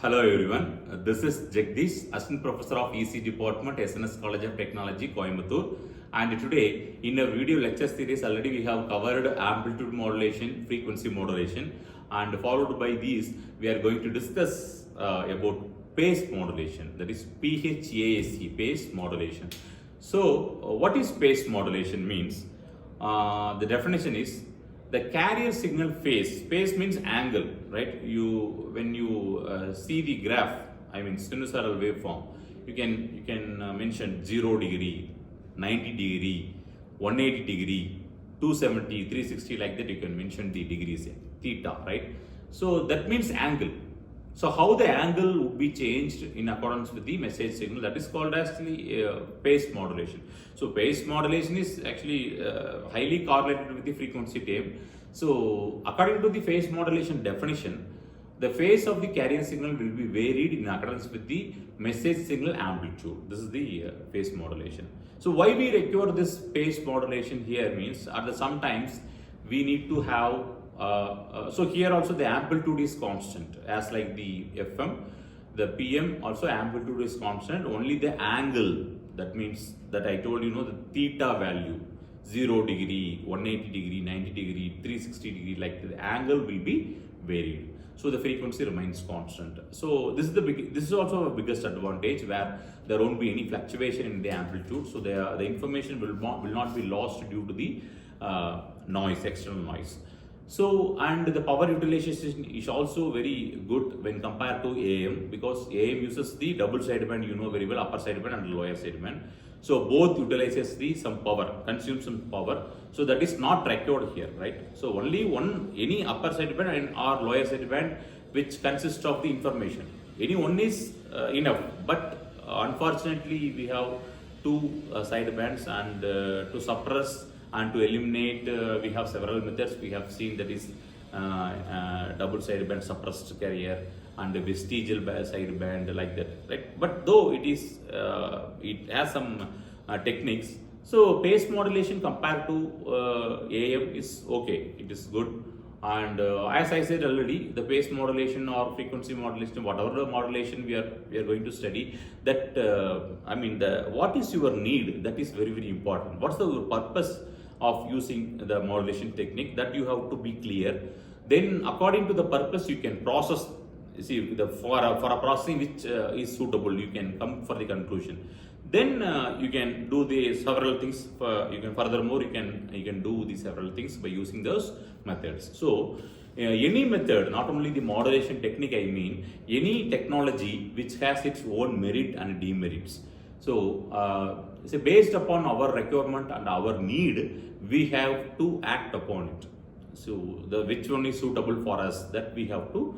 Hello everyone, this is Jagdish, Assistant Professor of EC Department, SNS College of Technology, Coimbatore. And today in a video lecture series already we have covered amplitude modulation, frequency modulation, and followed by these we are going to discuss about phase modulation, that is PHASE, phase modulation. So what is phase modulation means? The definition is the carrier signal phase means angle, right? When you see the graph, I mean sinusoidal waveform, you can mention 0 degree, 90 degree, 180 degree, 270, 360, like that you can mention the degrees, theta, right? So that means angle. So how the angle would be changed in accordance with the message signal, that is called as the phase modulation. So phase modulation is actually highly correlated with the frequency term. So according to the phase modulation definition, the phase of the carrier signal will be varied in accordance with the message signal amplitude. This is the phase modulation. So why we require this phase modulation here means sometimes we need to have so here also the amplitude is constant, as like the FM, the PM also amplitude is constant, only the angle, that means that I told the theta value, 0 degree, 180 degree, 90 degree, 360 degree, like the angle will be varied. So the frequency remains constant. So this is also a biggest advantage, where there won't be any fluctuation in the amplitude. So the information will not be lost due to the noise, external noise. So, and the power utilization is also very good when compared to AM, because AM uses the double sideband, very well, upper sideband and lower sideband. So both utilizes some power, consumes some power. So that is not required here, right? So only any upper sideband and or lower sideband which consists of the information. Any one is enough, but unfortunately we have two sidebands, and to suppress and to eliminate, we have several methods. We have seen, that is double sideband suppressed carrier and vestigial sideband, like that, right? But though it has some techniques, so phase modulation compared to AM is okay, it is good. And as I said already, the phase modulation or frequency modulation, whatever the modulation we are going to study, that what is your need, that is very, very important. What's the purpose of using the modulation technique, that you have to be clear. Then according to the purpose you can process. See, for a processing which is suitable, you can come for the conclusion. Then you can do the several things. You can do the several things by using those methods. So any method, not only the modulation technique, I mean any technology which has its own merit and demerits. So based upon our requirement and our need, we have to act upon it. So which one is suitable for us, that we have to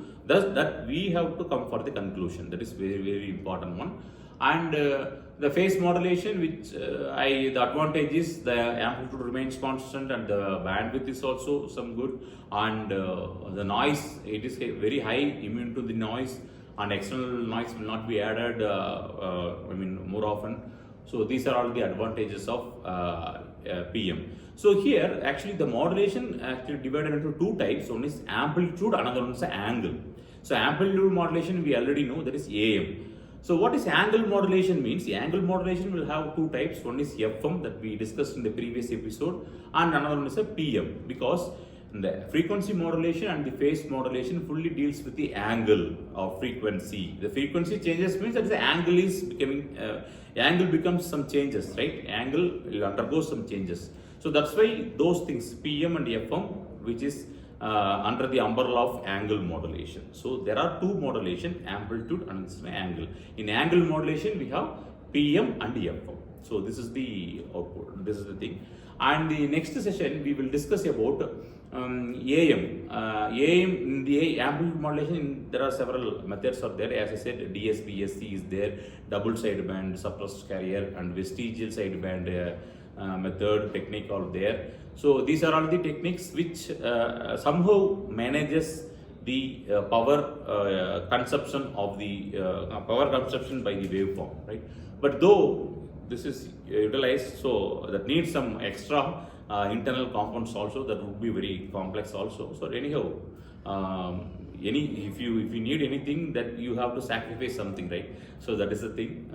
come for the conclusion. That is very, very important one. And the phase modulation, which the advantage is the amplitude remains constant and the bandwidth is also some good, and the noise, it is very high, immune to the noise, and external noise will not be added more often. So these are all the advantages of PM. So here actually the modulation actually divided into two types. One is amplitude, another one is angle. So amplitude modulation we already know, that is AM. So what is angle modulation means? The angle modulation will have two types. One is FM, that we discussed in the previous episode, and another one is a PM, because the frequency modulation and the phase modulation fully deals with the angle of frequency. The frequency changes means that the angle is becoming, angle becomes some changes, right? Angle will undergo some changes. So that's why those things, PM and FM, which is under the umbrella of angle modulation. So there are two modulation, amplitude and angle. In angle modulation we have PM and FM. So this is the output, this is the thing. And the next session we will discuss about AM. In the amplitude modulation, there are several methods are there. As I said, DSBSC is there, double sideband suppressed carrier and vestigial sideband method technique are there. So these are all the techniques which somehow manages the power consumption of the power consumption by the waveform, right? But though this is utilized, so that needs some extra internal components also, that would be very complex also. So anyhow, if you need anything, that you have to sacrifice something, right? So that is the thing.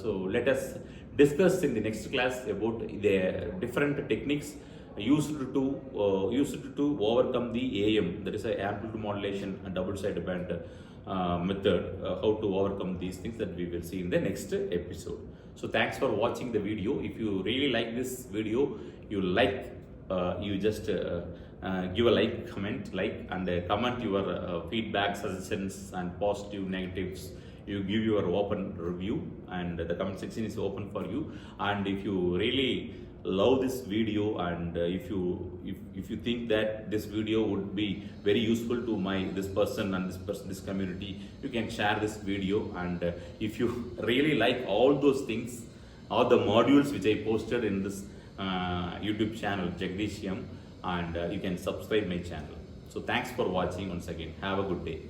So let us discuss in the next class about the different techniques used to overcome the AM, that is a amplitude modulation and double sideband method. How to overcome these things, that we will see in the next episode. So thanks for watching the video. If you really like this video, you just give a like, comment and comment your feedback, suggestions and positive, negatives. You give your open review, and the comment section is open for you. And if you really love this video, and if you think that this video would be very useful to this person and this community, you can share this video. And if you really like all those things, all the modules which I posted in this YouTube channel Jagdishyam, and you can subscribe my channel. So thanks for watching once again. Have a good day.